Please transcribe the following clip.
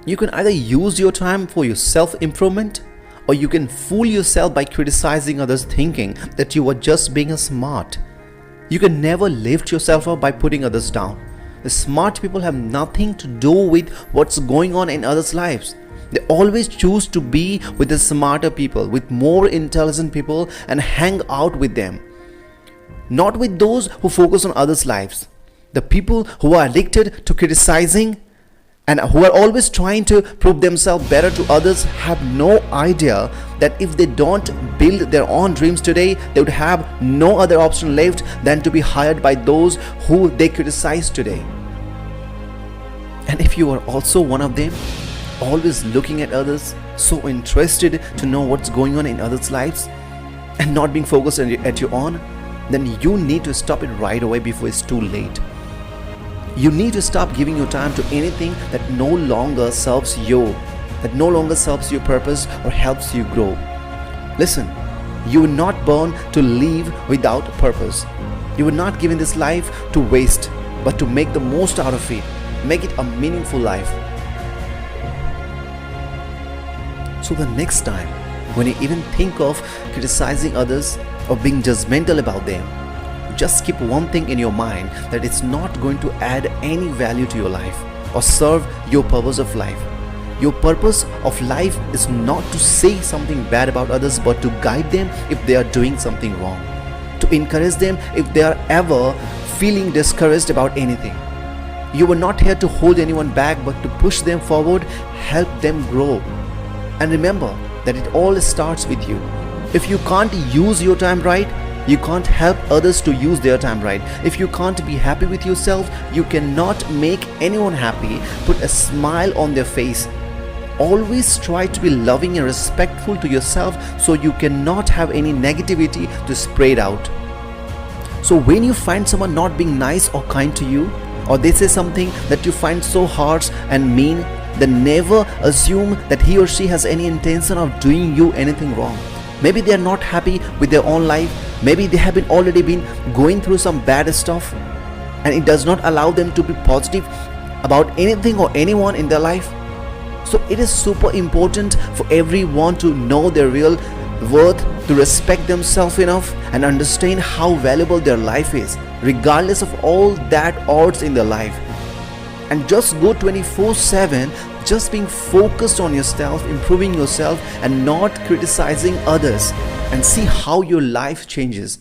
You can either use your time for your self-improvement, or you can fool yourself by criticizing others thinking that you are just being smart. You can never lift yourself up by putting others down. The smart people have nothing to do with what's going on in others' lives. They always choose to be with the smarter people, with more intelligent people, and hang out with them. Not with those who focus on others' lives. The people who are addicted to criticizing and who are always trying to prove themselves better to others have no idea that if they don't build their own dreams today, they would have no other option left than to be hired by those who they criticize today. And if you are also one of them, always looking at others, so interested to know what's going on in others' lives and not being focused at your own, then you need to stop it right away before it's too late. You need to stop giving your time to anything that no longer serves you, that no longer serves your purpose or helps you grow. Listen, you were not born to live without purpose. You were not given this life to waste, but to make the most out of it, make it a meaningful life. So the next time, when you even think of criticizing others or being judgmental about them, just keep one thing in your mind, that it's not going to add any value to your life or serve your purpose of life. Your purpose of life is not to say something bad about others, but to guide them if they are doing something wrong, to encourage them if they are ever feeling discouraged about anything. You were not here to hold anyone back, but to push them forward, help them grow. And remember that it all starts with you. If you can't use your time right, you can't help others to use their time right. If you can't be happy with yourself, you cannot make anyone happy, put a smile on their face. Always try to be loving and respectful to yourself, so you cannot have any negativity to spread out. So when you find someone not being nice or kind to you, or they say something that you find so harsh and mean, then never assume that he or she has any intention of doing you anything wrong. Maybe they are not happy with their own life. Maybe they have already been going through some bad stuff, and it does not allow them to be positive about anything or anyone in their life. So it is super important for everyone to know their real worth, to respect themselves enough and understand how valuable their life is, regardless of all that odds in their life. And just go 24/7, just being focused on yourself, improving yourself, and not criticizing others, and see how your life changes.